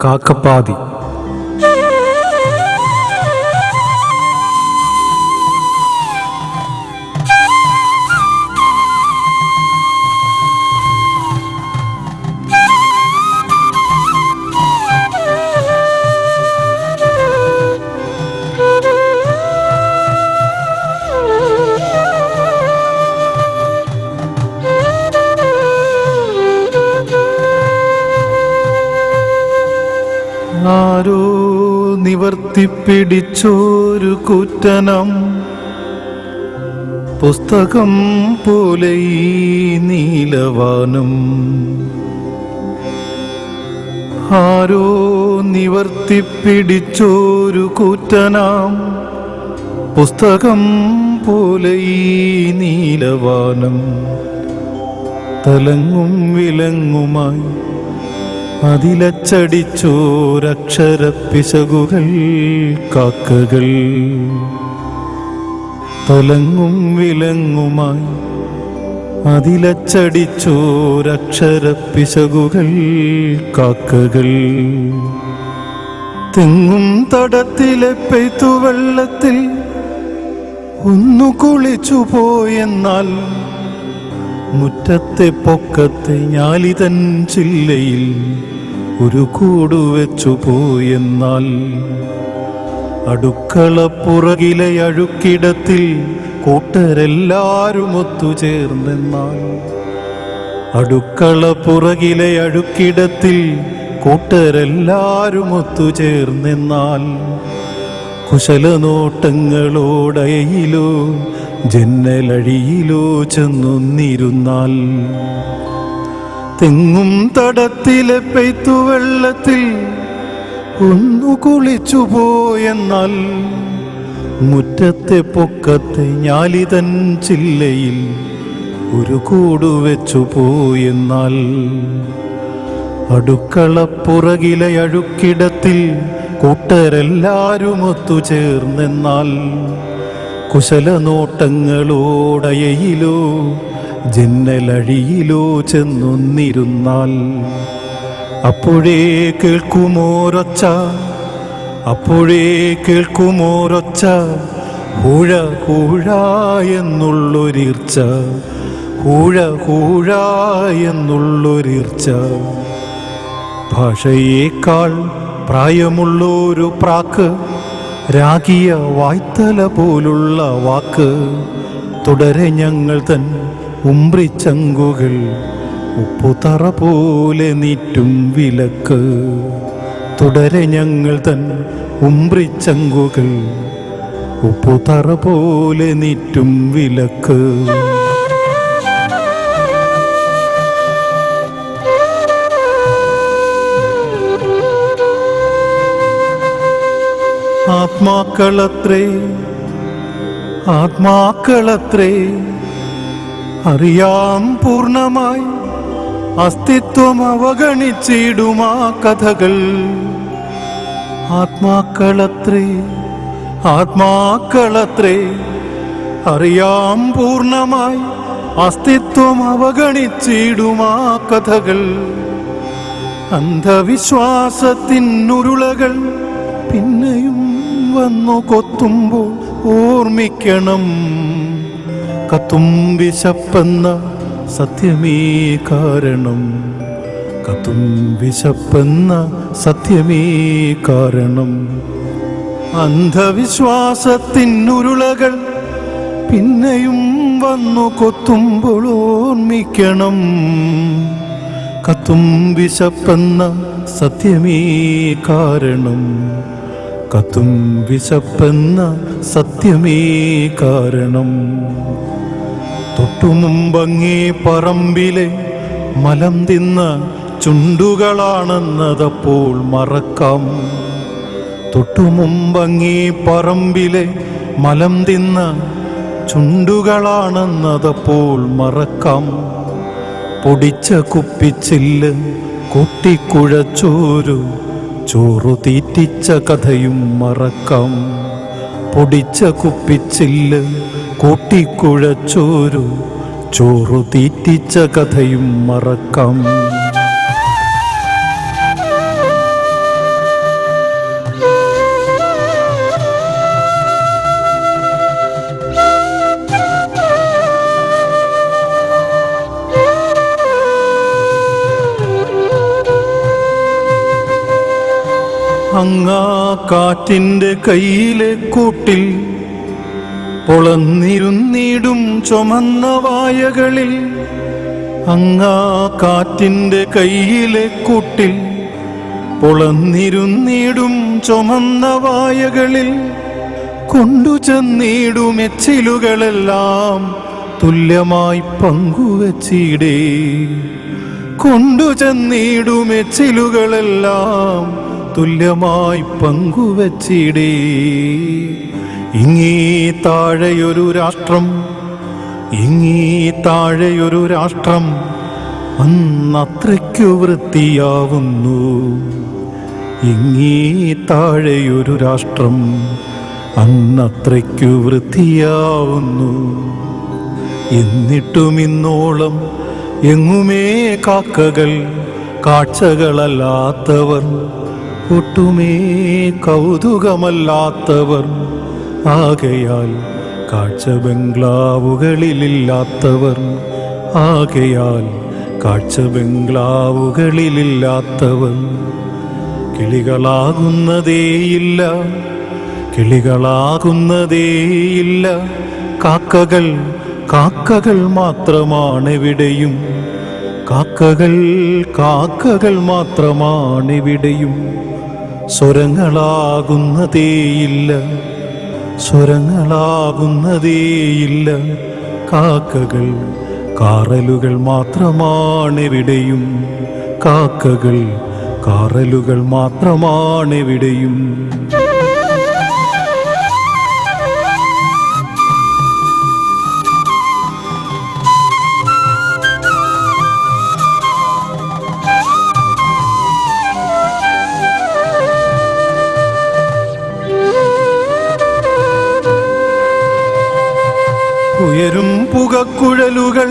കാക്കപ്പാതി. ആരോ നിവർത്തിപ്പിടിച്ചോരു കൂറ്റനം പുസ്തകം പോലെ ഈ നീലവാനം. ആരോ നിവർത്തിപ്പിടിച്ചോരു കൂറ്റനാം പുസ്തകം പോലെ ഈ നീലവാനം. തലങ്ങും വിലങ്ങുമായി അതിലച്ചടിച്ചോരക്ഷരപ്പിശകുകൾ കാക്കകൾ. തലങ്ങും വിലങ്ങുമായി അതിലച്ചടിച്ചോരക്ഷരപ്പിശകുകൾ കാക്കകൾ. തെങ്ങും തടത്തിലെ പെയ്ത്തുവെള്ളത്തിൽ ഒന്നു കുളിച്ചു പോയെന്നാൽ മുറ്റത്തെ പൊക്കത്തെ ഞാലിതൻ ചില്ലയിൽ ഒരു കൂടുവെച്ചു പോയെന്നാൽ അടുക്കള പുറകിലെ അഴുക്കിടത്തിൽ കൂട്ടരെല്ലാരും ഒത്തുചേർന്നെന്നാൽ അടുക്കള പുറകിലെ അഴുക്കിടത്തിൽ കൂട്ടരെല്ലാരും ഒത്തുചേർന്നെന്നാൽ കുശലനോട്ടങ്ങളോടയിലോ ജന്നലഴിയിലോ ചെന്നൊന്നിരുന്നാൽ തെങ്ങും തടത്തിലെ പെയ്ത്തുവെള്ളത്തിൽ ഒന്നു കുളിച്ചു പോയെന്നാൽ മുറ്റത്തെ പൊക്കത്തെ ഞാലിതൻ ചില്ലയിൽ ഒരു കൂടുവെച്ചു പോയെന്നാൽ അടുക്കള പുറകിലെ അഴുക്കിടത്തിൽ കൂട്ടരെല്ലാരും ഒത്തുചേർന്നെന്നാൽ കുശലനോട്ടങ്ങളോടയിലോ ജന്നലഴിയിലോ ചെന്നൊന്നിരുന്നാൽ അപ്പോഴേ കേൾക്കുമോരൊച്ച, അപ്പോഴേ കേൾക്കുമോരൊച്ച, ഹൂഴ ഹൂഴ എന്നുള്ളൊരീർച്ച, ഹൂഴ ഹൂഴ എന്നുള്ളൊരീർച്ച. ഭാഷയേക്കാൾ പ്രായമുള്ളൊരു പ്രാക്ക്, രാഗിയ വായ്ത്തല പോലുള്ള വാക്ക്. തുടരെ ഞങ്ങൾ തൻ ഉംബ്രിച്ചങ്കുകൾ ഉപ്പുതറ പോലെ നീറ്റും വിലക്ക്. തുടരെ ഞങ്ങൾ തൻ ഉംബ്രിച്ചങ്കുകൾ ഉപ്പുതറ പോലെ നീറ്റും വിലക്ക്. ആത്മാക്കളത്രേ ആത്മാക്കളത്രേ അറിയാം പൂർണ്ണമായി അസ്തിത്വം അവഗണിച്ചിടുമാ കഥകൾ. ആത്മാക്കളത്രേ ആത്മാക്കളത്രേ അറിയാം പൂർണ്ണമായി അസ്തിത്വം അവഗണിച്ചിടുമാ കഥകൾ. അന്ധവിശ്വാസത്തിനുരുളകൾ പിന്നെയും വന്നു കൊത്തുമ്പോൾ ഓർമ്മിക്കണം, കത്തും വിശപ്പെന്ന സത്യമേ കാരണം, കത്തും വിശപ്പെന്ന സത്യമേ കാരണം. അന്ധവിശ്വാസത്തിനുരുളകൾ പിന്നെയും വന്നു കൊത്തുമ്പോൾ ഓർമ്മിക്കണം, കത്തും വിശപ്പെന്ന സത്യമേ കാരണം, കത്തും വിശപ്പെന്ന സത്യമേ കാരണം. തൊട്ടുമുമ്പങ്ങേ പറമ്പിലെ മലം തിന്ന ചുണ്ടുകളാണെന്നതപ്പോൾ മറക്കാം. തൊട്ടുമുമ്പങ്ങേ പറമ്പിലെ മലം തിന്ന ചുണ്ടുകളാണെന്നതപ്പോൾ മറക്കാം. പൊടിച്ച കുപ്പിച്ചില്ല് കൂട്ടിക്കുഴച്ചോരു ചോറു തീറ്റിച്ച കഥയും മറക്കാം. പൊടിച്ച കുപ്പിച്ചില്ല് കൂട്ടിക്കുഴച്ചോരു ചോറു തീറ്റിച്ച കഥയും മറക്കാം. അങ്ങാ കാറ്റിൻ്റെ കയ്യിലെ കൂട്ടിൽ പൊളന്നിരുന്നിടും ചുമന്ന വായകളിൽ, അങ്ങാ കാറ്റിൻ്റെ കയ്യിലെ കൂട്ടിൽ പൊളന്നിരുന്നിടും ചുമന്ന വായകളിൽ, കൊണ്ടുചെന്നിടും എച്ചിലുകളെല്ലാം തുല്യമായി പങ്കുവച്ചിടേ. കൊണ്ടുചെന്നിടും എച്ചിലുകളെല്ലാം തുല്യമായി പങ്കുവച്ചിടേ. ഇങ്ങീ താഴെയൊരു രാഷ്ട്രം, ഇങ്ങീ താഴെയൊരു രാഷ്ട്രം അന്നത്രയ്ക്കു വൃത്തിയാവുന്നു. ഇങ്ങീ താഴെയൊരു രാഷ്ട്രം അന്നത്രയ്ക്കു വൃത്തിയാവുന്നു. എന്നിട്ടും ഇന്നോളം എങ്ങുമേ കാക്കകൾ കാഴ്ചകളല്ലാത്തവർ, ഒട്ടുമേ കൗതുകമല്ലാത്തവർ, ആകയാൽ കാഴ്ച ബംഗ്ലാവുകളിലില്ലാത്തവർ, ആകയാൽ കാഴ്ച ബംഗ്ലാവുകളിലില്ലാത്തവർ. കിളികളാകുന്നതേയില്ല, കിളികളാകുന്നതേയില്ല, കാക്കകൾ കാക്കകൾ മാത്രമാണെവിടെയും, കാക്കകൾ കാക്കകൾ മാത്രമാണെവിടെയും. സ്വരങ്ങളാകുന്നതേയില്ല, സ്വരങ്ങളാകുന്നതേയില്ല, കാക്കകൾ കാറലുകൾ മാത്രമാണെവിടെയും, കാക്കകൾ കാറലുകൾ മാത്രമാണെവിടെയും. ഉയരും പുകക്കുഴലുകൾ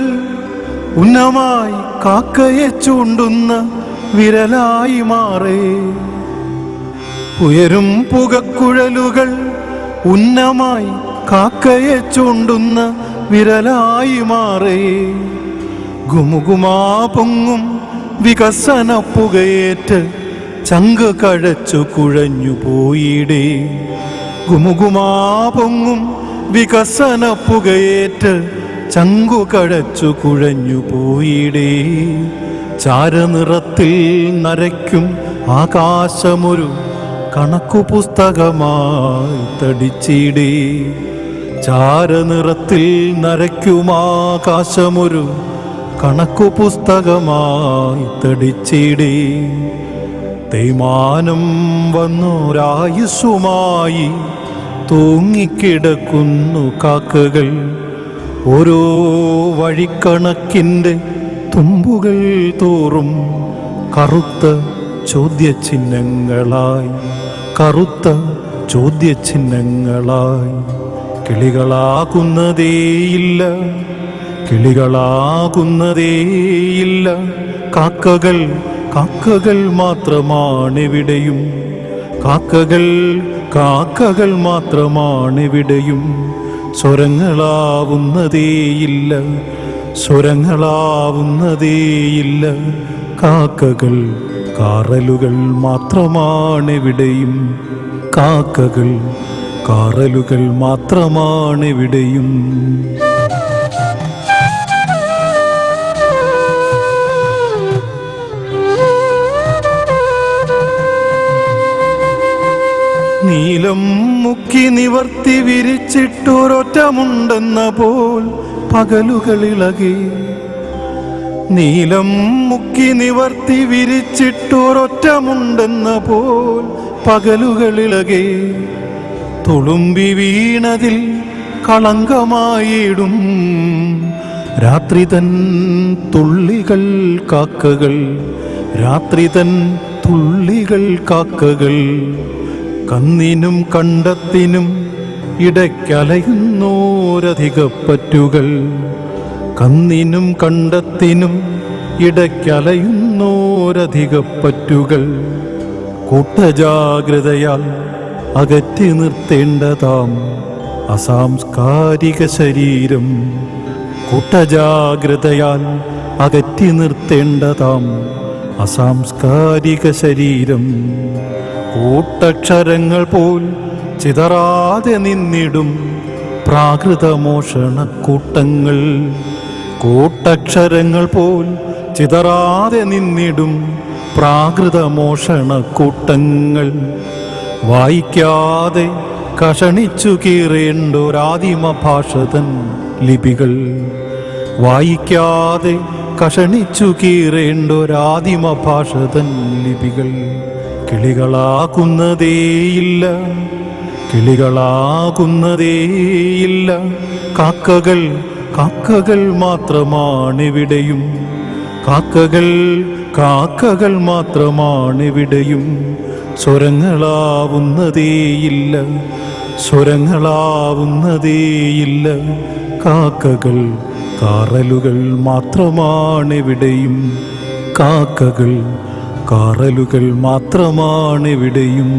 ഉന്നമായി കാക്കയെ ചൂണ്ടുന്ന വിരലായി മാറേ. ഉയരും പുകക്കുഴലുകൾ ഉന്നമായി കാക്കയെ ചൂണ്ടുന്ന വിരലായി മാറേ. ഗുമുഗുമാ പൊങ്ങും വികസന പുകയേറ്റ് ചങ്ക് കഴച്ചു കുഴഞ്ഞു പോയിടേ. ഗുമുഗുമാ പൊങ്ങും വികസന പുകയേറ്റ് ചങ്കു കഴച്ചു കുഴഞ്ഞു പോയിടേ. ചാരനിറത്തിൽ നരയ്ക്കും ആകാശമൊരു കണക്കു പുസ്തകമായി തടിച്ചിടേ. ചാരനിറത്തിൽ നരയ്ക്കും ആകാശമൊരു കണക്കു പുസ്തകമായി തടിച്ചിടേ. തേയ്മാനം വന്നൊരായുസ്സുമായി തൂങ്ങിക്കിടക്കുന്നു കാക്കകൾ, ഓരോ വഴിക്കണക്കിൻ്റെ തുമ്പുകൾ തോറും കറുത്ത ചോദ്യചിഹ്നങ്ങളായി, കറുത്ത ചോദ്യചിഹ്നങ്ങളായി. കിളികളാകുന്നതേയില്ല, കിളികളാകുന്നതേയില്ല, കാക്കകൾ കാക്കകൾ മാത്രമാണെവിടെയും, കാക്കകൾ കാക്കകൾ മാത്രമാണെവിടെയും. സ്വരങ്ങളാവുന്നതേയില്ല, സ്വരങ്ങളാവുന്നതേയില്ല, കാക്കകൾ കാറലുകൾ മാത്രമാണെവിടെയും, കാക്കകൾ കാറലുകൾ മാത്രമാണെവിടെയും. നീലം മുക്കി നിവർത്തി വിരിച്ചിട്ടൊരൊറ്റമുണ്ടെന്ന പോൽ പകലുകളിളകി, നീലം മുക്കി നിവർത്തി വിരിച്ചിട്ടൊരൊറ്റമുണ്ടെന്ന പോൽ പകലുകളിളകി. തുളുമ്പി വീണതിൽ കളങ്കമായിടും രാത്രി തൻ തുള്ളികൾ കാക്കകൾ, രാത്രി തൻ തുള്ളികൾ കാക്കകൾ. കന്നിനും കണ്ടത്തിനും ഇടയ്ക്കലയുന്നോരധികപ്പറ്റുകൾ, കന്നിനും കണ്ടത്തിനും ഇടയ്ക്കലയുന്നോരധികപ്പറ്റുകൾ. കൂട്ടജാഗ്രതയാൽ അകറ്റി നിർത്തേണ്ടതാം അസാംസ്കാരിക ശരീരം, കൂട്ടജാഗ്രതയാൽ അകറ്റി നിർത്തേണ്ടതാം അസാംസ്കാരിക ശരീരം. കൂട്ടക്ഷരങ്ങൾ പോൽ ചിതറാതെ നിന്നിടും പ്രാകൃതമോഷണക്കൂട്ടങ്ങൾ. കൂട്ടക്ഷരങ്ങൾ പോൽ ചിതറാതെ നിന്നിടും പ്രാകൃതമോഷണക്കൂട്ടങ്ങൾ. വായിക്കാതെ കഷണിച്ചു കീറേണ്ടൊരാദിമ ഭാഷതൻ ലിപികൾ. വായിക്കാതെ കഷണിച്ചു കീറേണ്ടൊരാദിമ ഭാഷതൻ ലിപികൾ. കിളികളാകുന്നതേയില്ല, കിളികളാകുന്നതേയില്ല. കാക്കകൾ, കാക്കകൾ മാത്രമാണിവിടെയും. കാക്കകൾ, കാക്കകൾ മാത്രമാണിവിടെയും. സ്വരങ്ങളാവുന്നതേയില്ല, സ്വരങ്ങളാവുന്നതേയില്ല. കാക്കകൾ, കാറലുകൾ മാത്രമാണിവിടെയും. കാക്കകൾ, കാറലുകൾ മാത്രമാണിവിടെയും.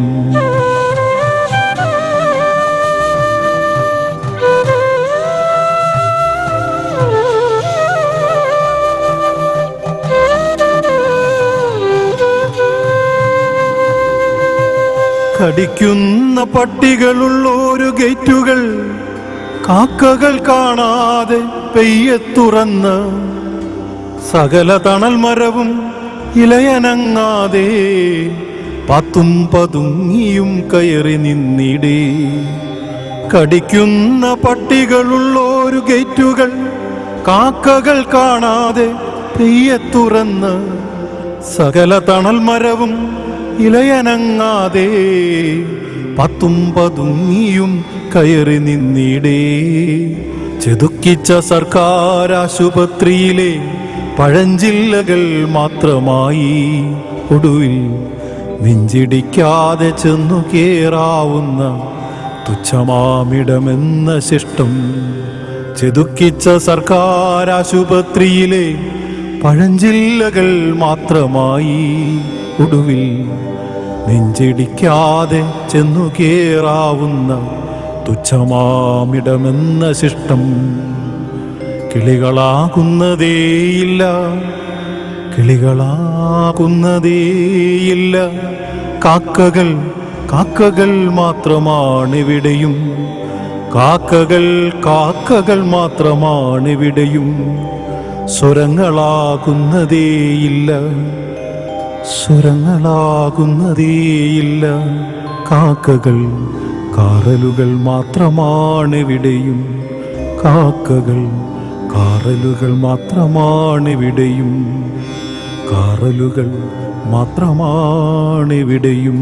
കടിക്കുന്ന പട്ടികളുള്ളൊരു ഗേറ്റുകൾ കാക്കകൾ കാണാതെ പെയ്യെ തുറന്ന്, സകല തണൽ മരവും ഇലയനങ്ങാതെ പത്തും പതുങ്ങിയും കയറി നിന്നിടേ. കടിക്കുന്ന പട്ടികളുള്ളൊരു ഗേറ്റുകൾ കാക്കകൾ കാണാതെ പെയ്യെ തുറന്ന്, സകല തണൽ മരവും ഇലയനങ്ങാതെ പത്തും പതുങ്ങിയും കയറി നിന്നിടേ. ചെതുക്കിച്ച സർക്കാർ ആശുപത്രിയിലെ പഴഞ്ചില്ലകൾ മാത്രമായി ഒടുവിൽ നെഞ്ചിടിക്കാതെ ചെന്നു കേറാവുന്ന തുച്ഛമാമിടമെന്ന ശിഷ്ടം. ചെതുക്കിച്ച സർക്കാർ ആശുപത്രിയിലെ പഴഞ്ചില്ലകൾ മാത്രമായി ഒടുവിൽ നെഞ്ചിടിക്കാതെ ചെന്നു കേറാവുന്ന തുച്ഛമാമിടമെന്ന ശിഷ്ടം. കിളികളാകുന്നതേയില്ല, കിളികളാകുന്നതേയില്ല. കാക്കകൾ, കാക്കകൾ മാത്രമാണിവിടെയും. കാക്കകൾ, കാക്കകൾ മാത്രമാണിവിടെയും. സ്വരങ്ങളാകുന്നതേയില്ല, സ്വരങ്ങളാകുന്നതേയില്ല. കാക്കകൾ, കാറലുകൾ മാത്രമാണിവിടെയും. കാക്കകൾ, കാറലുകൾ മാത്രമാണിവിടെയും. കാറലുകൾ മാത്രമാണിവിടെയും.